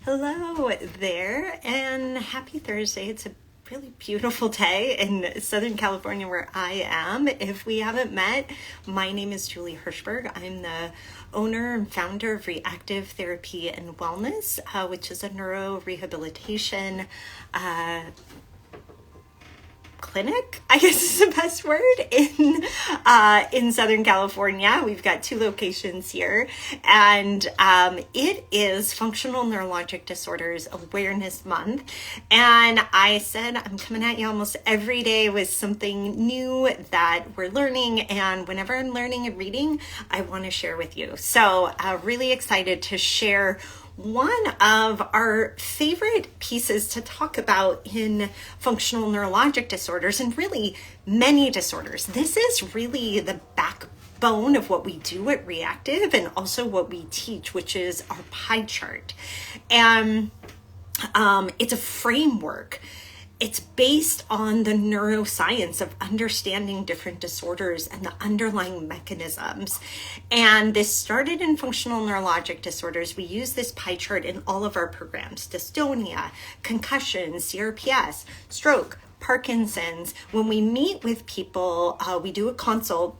Hello there, and happy Thursday. It's a really beautiful day in Southern California where I am. If we haven't met, my name is Julie Hirschberg. I'm the owner and founder of Re+active Therapy and Wellness, which is a neurorehabilitation clinic, I guess is the best word, in Southern California. We've got 2 locations here, and it is Functional Neurologic Disorders Awareness Month. And I said I'm coming at you almost every day with something new that we're learning, and whenever I'm learning and reading, I want to share with you. So really excited to share one of our favorite pieces to talk about in functional neurologic disorders, and really many disorders. This is really the backbone of what we do at Re+active and also what we teach, which is our pie chart. And it's a framework. It's based on the neuroscience of understanding different disorders and the underlying mechanisms. And this started in functional neurologic disorders. We use this pie chart in all of our programs: dystonia, concussion, CRPS, stroke, Parkinson's. When we meet with people, we do a consult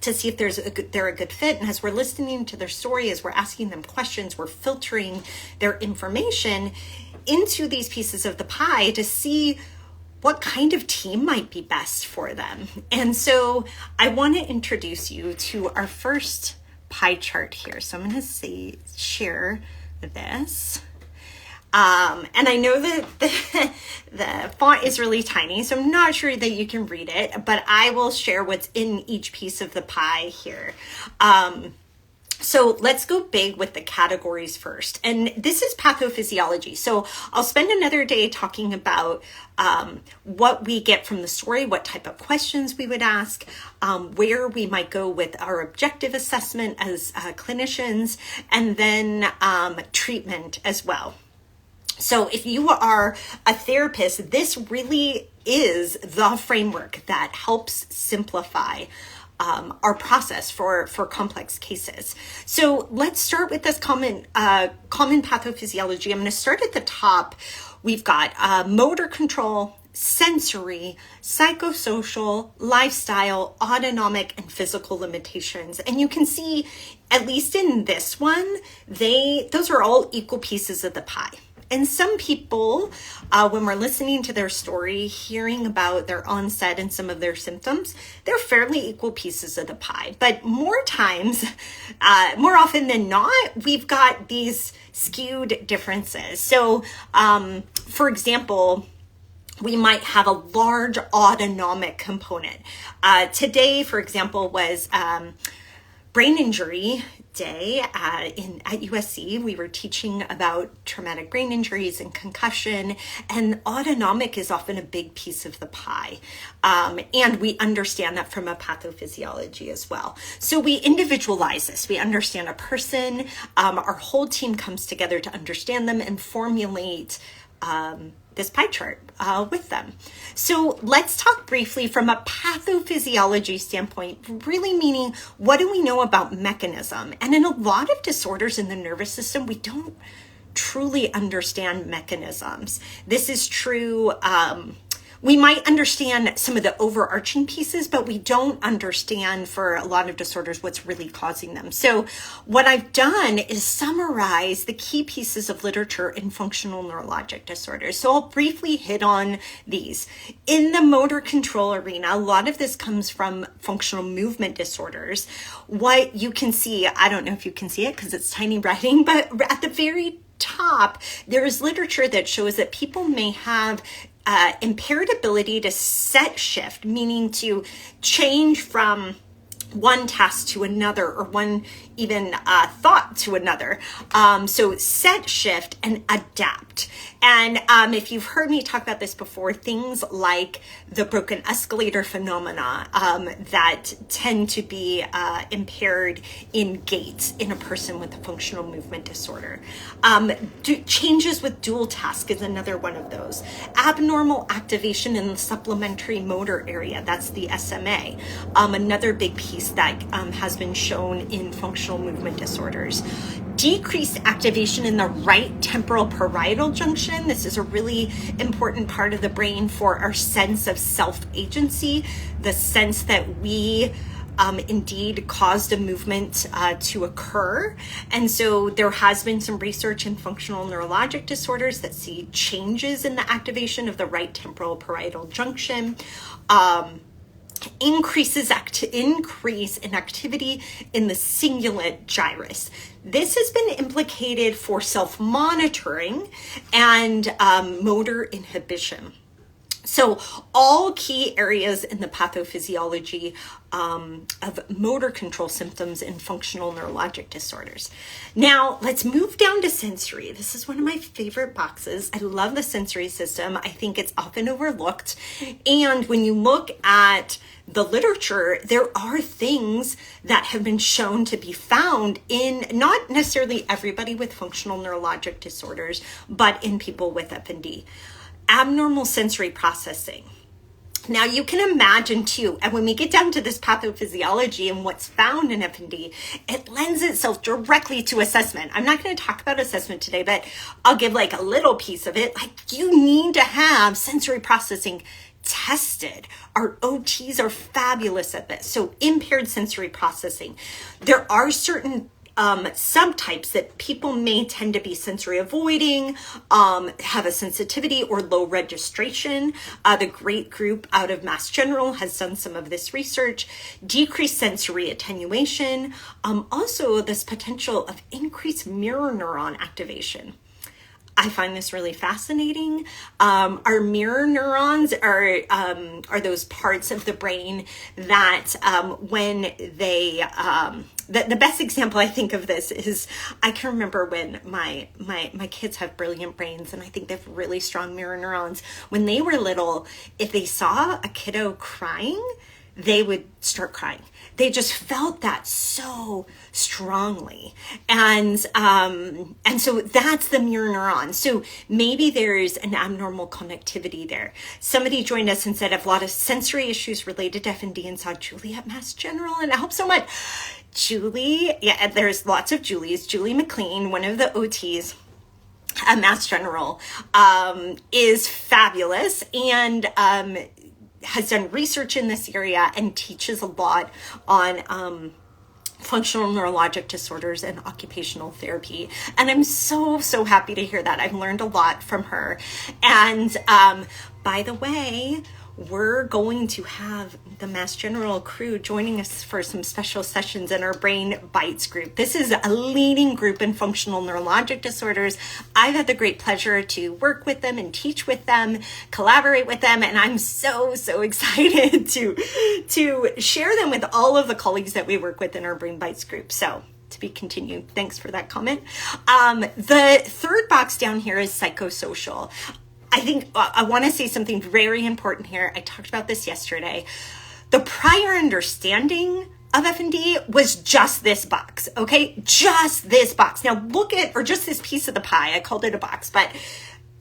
to see if they're a good fit. And as we're listening to their story, as we're asking them questions, we're filtering their information into these pieces of the pie to see what kind of team might be best for them. And so I want to introduce you to our first pie chart here. So I'm going to share this. And I know that the font is really tiny, so I'm not sure that you can read it, but I will share what's in each piece of the pie here. So let's go big with the categories first. And this is pathophysiology. So I'll spend another day talking about what we get from the story, what type of questions we would ask, where we might go with our objective assessment as clinicians, and then treatment as well. So if you are a therapist, this really is the framework that helps simplify our process for complex cases. So let's start with this common pathophysiology. I'm going to start at the top. We've got motor control, sensory, psychosocial, lifestyle, autonomic, and physical limitations. And you can see, at least in this one, those are all equal pieces of the pie. And some people, when we're listening to their story, hearing about their onset and some of their symptoms, they're fairly equal pieces of the pie. But more times, more often than not, we've got these skewed differences. So, for example, we might have a large autonomic component. Today, for example, was brain injury day at USC. We were teaching about traumatic brain injuries and concussion, and autonomic is often a big piece of the pie. And we understand that from a pathophysiology as well. So we individualize this. We understand a person. Our whole team comes together to understand them and formulate this pie chart with them. So let's talk briefly from a pathophysiology standpoint, really meaning what do we know about mechanism? And in a lot of disorders in the nervous system, we don't truly understand mechanisms. This is true. We might understand some of the overarching pieces, but we don't understand for a lot of disorders what's really causing them. So what I've done is summarize the key pieces of literature in functional neurologic disorders. So I'll briefly hit on these. In the motor control arena, a lot of this comes from functional movement disorders. What you can see, I don't know if you can see it because it's tiny writing, but at the very top, there is literature that shows that people may have impaired ability to set shift, meaning to change from one task to another, or one even thought to another. So set, shift, and adapt. And if you've heard me talk about this before, things like the broken escalator phenomena that tend to be impaired in gait in a person with a functional movement disorder. Changes with dual task is another one of those. Abnormal activation in the supplementary motor area, that's the SMA. Another big piece that has been shown in functional functional movement disorders. Decreased activation in the right temporal parietal junction. This is a really important part of the brain for our sense of self-agency, the sense that we indeed caused a movement to occur. And so there has been some research in functional neurologic disorders that see changes in the activation of the right temporal parietal junction. Increase in activity in the cingulate gyrus. This has been implicated for self-monitoring and motor inhibition. So all key areas in the pathophysiology of motor control symptoms in functional neurologic disorders. Now, let's move down to sensory. This is one of my favorite boxes. I love the sensory system. I think it's often overlooked. And when you look at the literature, there are things that have been shown to be found in not necessarily everybody with functional neurologic disorders, but in people with FND. Abnormal sensory processing. Now you can imagine too, and when we get down to this pathophysiology and what's found in FND, it lends itself directly to assessment. I'm not going to talk about assessment today, but I'll give like a little piece of it. Like, you need to have sensory processing tested. Our OTs are fabulous at this. So impaired sensory processing. There are certain subtypes that people may tend to be sensory avoiding, have a sensitivity or low registration. The great group out of Mass General has done some of this research. Decreased sensory attenuation. Also this potential of increased mirror neuron activation. I find this really fascinating. Our mirror neurons are those parts of the brain that when they, the best example I think of this is, I can remember when my kids have brilliant brains and I think they have really strong mirror neurons. When they were little, if they saw a kiddo crying, they would start crying. They just felt that so strongly. And so that's the mirror neuron. So maybe there's an abnormal connectivity there. Somebody joined us and said, I have a lot of sensory issues related to FND and saw Julie at Mass General, and I hope so much. Julie, yeah, there's lots of Julies. Julie McLean, one of the OTs at Mass General, is fabulous and has done research in this area and teaches a lot on functional neurologic disorders and occupational therapy. And I'm so happy to hear that. I've learned a lot from her. And by the way, we're going to have the Mass General crew joining us for some special sessions in our Brain Bites group. This is a leading group in functional neurologic disorders. I've had the great pleasure to work with them and teach with them, collaborate with them, and I'm so excited to share them with all of the colleagues that we work with in our Brain Bites group. So, to be continued. Thanks for that comment. The third box down here is psychosocial. I think I want to say something very important here. I talked about this yesterday. The prior understanding of FND was just this box, okay? Just this box. Now look at, or just this piece of the pie. I called it a box, but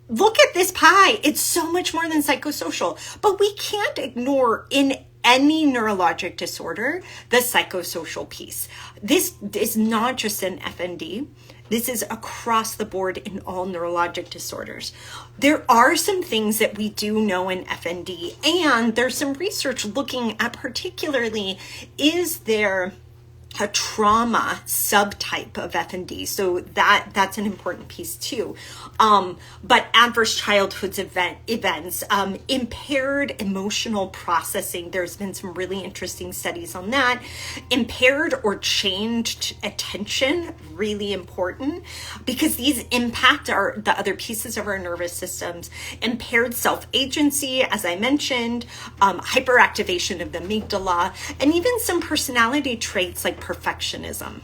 look at this pie. It's so much more than psychosocial. But we can't ignore in any neurologic disorder the psychosocial piece. This is not just an FND. This is across the board in all neurologic disorders. There are some things that we do know in FND, and there's some research looking at particularly, is there a trauma subtype of FND? So that's an important piece too. But adverse childhood events, impaired emotional processing. There's been some really interesting studies on that. Impaired or changed attention, really important because these impact the other pieces of our nervous systems. Impaired self-agency, as I mentioned, hyperactivation of the amygdala, and even some personality traits like perfectionism.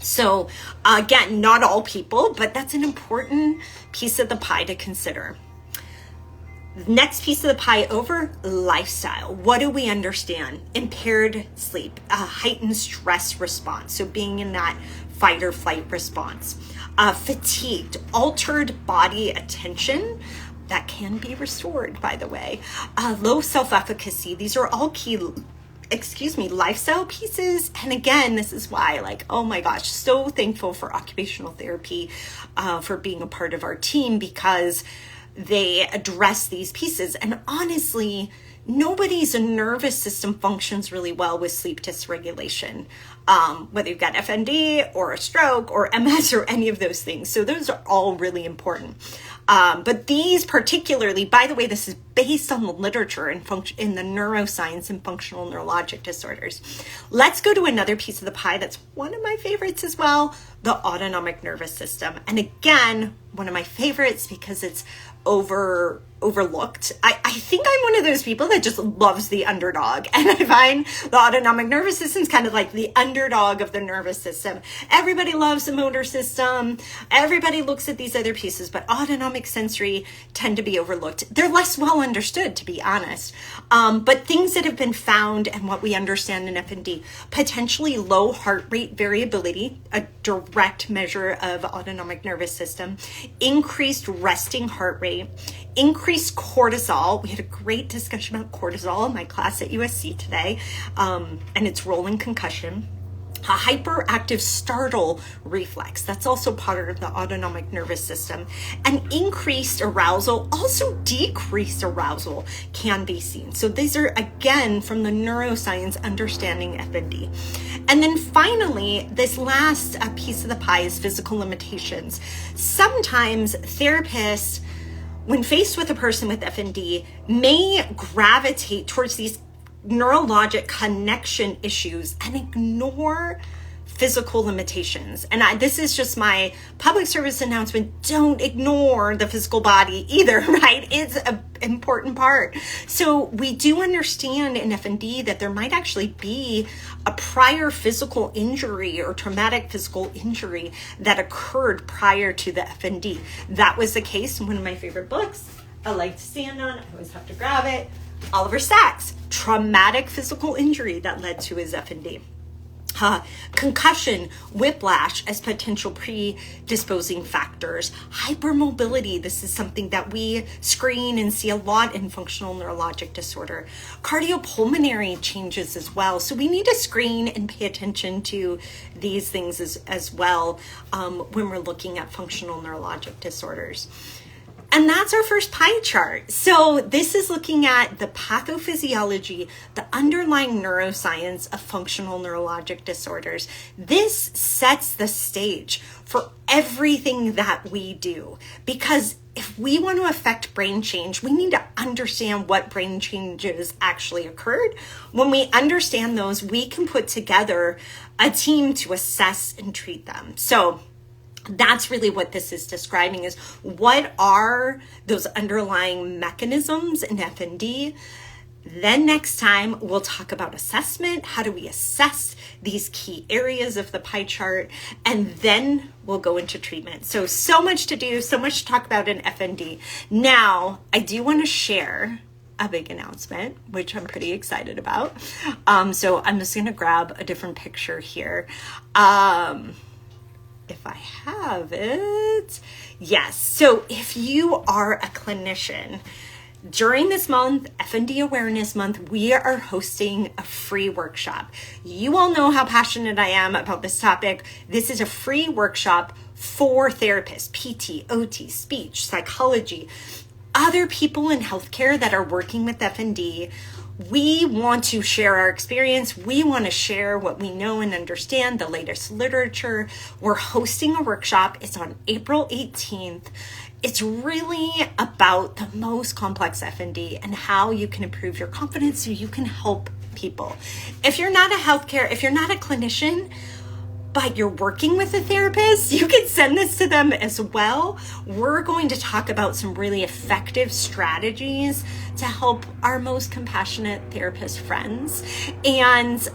So again, not all people, but that's an important piece of the pie to consider. Next piece of the pie over, lifestyle. What do we understand? Impaired sleep, a heightened stress response. So being in that fight or flight response. Fatigued, altered body attention. That can be restored, by the way. Low self-efficacy. These are all key lifestyle pieces. And again, this is why, like, oh my gosh, so thankful for occupational therapy for being a part of our team, because they address these pieces. And honestly, nobody's nervous system functions really well with sleep dysregulation, whether you've got FND or a stroke or MS or any of those things. So those are all really important. But these particularly, by the way, this is based on the literature in the neuroscience and functional neurologic disorders. Let's go to another piece of the pie that's one of my favorites as well, the autonomic nervous system. And again, one of my favorites because it's overlooked. I think I'm one of those people that just loves the underdog, and I find the autonomic nervous system is kind of like the underdog of the nervous system. Everybody loves the motor system. Everybody looks at these other pieces, but autonomic sensory tend to be overlooked. They're less well understood, to be honest. But things that have been found and what we understand in FND, potentially low heart rate variability, a direct measure of autonomic nervous system, increased resting heart rate, increased cortisol. We had a great discussion about cortisol in my class at USC today, and its role in concussion. A hyperactive startle reflex, that's also part of the autonomic nervous system. And increased arousal, also decreased arousal can be seen. So these are, again, from the neuroscience understanding FND. And then finally, this last piece of the pie is physical limitations. Sometimes therapists, when faced with a person with FND, may gravitate towards these neurologic connection issues and ignore physical limitations. And this is just my public service announcement. Don't ignore the physical body either, right? It's an important part. So we do understand in FND that there might actually be a prior physical injury or traumatic physical injury that occurred prior to the FND. That was the case in one of my favorite books I like to stand on. I always have to grab it. Oliver Sacks, traumatic physical injury that led to his FND. Concussion, whiplash as potential predisposing factors. Hypermobility, this is something that we screen and see a lot in functional neurologic disorder. Cardiopulmonary changes as well. So we need to screen and pay attention to these things as well when we're looking at functional neurologic disorders. And that's our first pie chart. So this is looking at the pathophysiology, the underlying neuroscience of functional neurologic disorders. This sets the stage for everything that we do, because if we want to affect brain change, we need to understand what brain changes actually occurred. When we understand those, we can put together a team to assess and treat them. So that's really what this is describing, is what are those underlying mechanisms in FND. Then next time we'll talk about assessment. How do we assess these key areas of the pie chart? And then we'll go into treatment. So much to do, so much to talk about in FND. Now, I do want to share a big announcement, which I'm pretty excited about. So I'm just going to grab a different picture here. If I have it. Yes. So if you are a clinician, during this month, FND Awareness Month, we are hosting a free workshop. You all know how passionate I am about this topic. This is a free workshop for therapists, PT, OT, speech, psychology, other people in healthcare that are working with FND. We want to share our experience. We want to share what we know and understand, the latest literature. We're hosting a workshop. It's on April 18th. It's really about the most complex FND and how you can improve your confidence so you can help people. If you're not a clinician, but you're working with a therapist, you can send this to them as well. We're going to talk about some really effective strategies to help our most compassionate therapist friends. And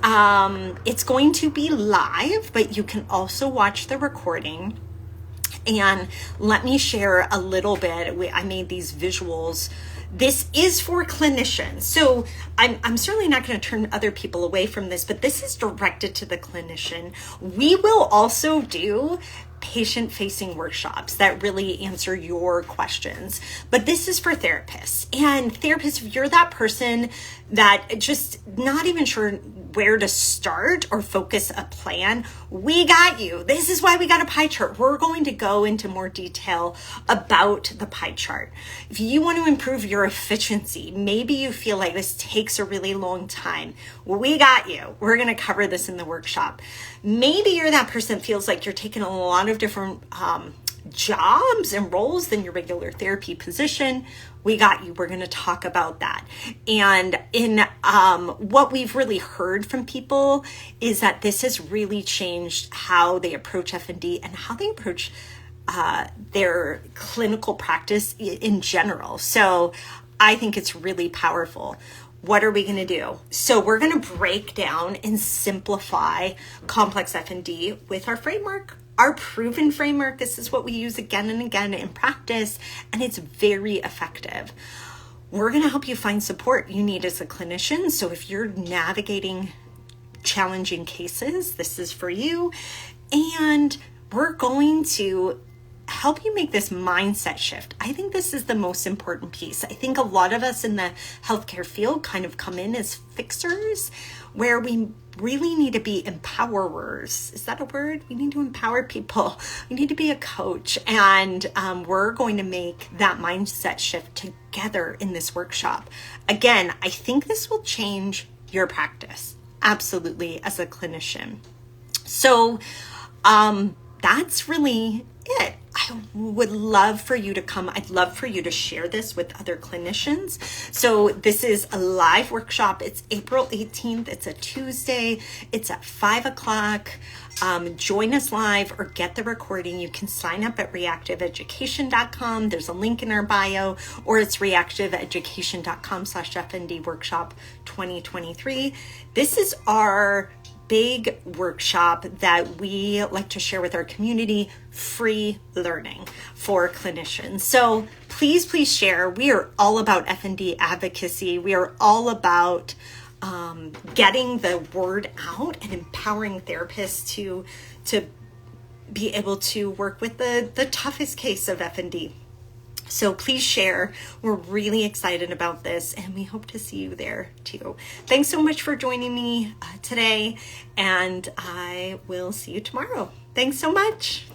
it's going to be live, but you can also watch the recording. And let me share a little bit. I made these visuals. This is for clinicians. So I'm certainly not going to turn other people away from this, but this is directed to the clinician. We will also do patient-facing workshops that really answer your questions. But this is for therapists. And therapists, if you're that person that just not even sure where to start or focus a plan, we got you. This is why we got a pie chart. We're going to go into more detail about the pie chart. If you want to improve your efficiency, maybe you feel like this takes a really long time, we got you. We're going to cover this in the workshop. Maybe you're that person that feels like you're taking a lot of different jobs and roles than your regular therapy position. We got you. We're going to talk about that. And in what we've really heard from people is that this has really changed how they approach F&D and how they approach their clinical practice in general. So I think it's really powerful. What are we going to do? So we're going to break down and simplify complex F&D with our framework. Our proven framework. This is what we use again and again in practice, and it's very effective. We're going to help you find support you need as a clinician. So if you're navigating challenging cases, this is for you. And we're going to help you make this mindset shift. I think this is the most important piece. I think a lot of us in the healthcare field kind of come in as fixers, where we really need to be empowerers. Is that a word? We need to empower people. We need to be a coach. And we're going to make that mindset shift together in this workshop. Again, I think this will change your practice, absolutely, as a clinician. So that's really it. I would love for you to come. I'd love for you to share this with other clinicians. So this is a live workshop. It's April 18th. It's a Tuesday. It's at 5 o'clock. Join us live or get the recording. You can sign up at reactiveeducation.com. There's a link in our bio, or it's reactiveeducation.com/FND workshop 2023. This is our big workshop that we like to share with our community, free learning for clinicians. So please share. We are all about F&D advocacy. We are all about getting the word out and empowering therapists to be able to work with the toughest case of F&D. So please share. We're really excited about this, and we hope to see you there too. Thanks so much for joining me today, and I will see you tomorrow. Thanks so much.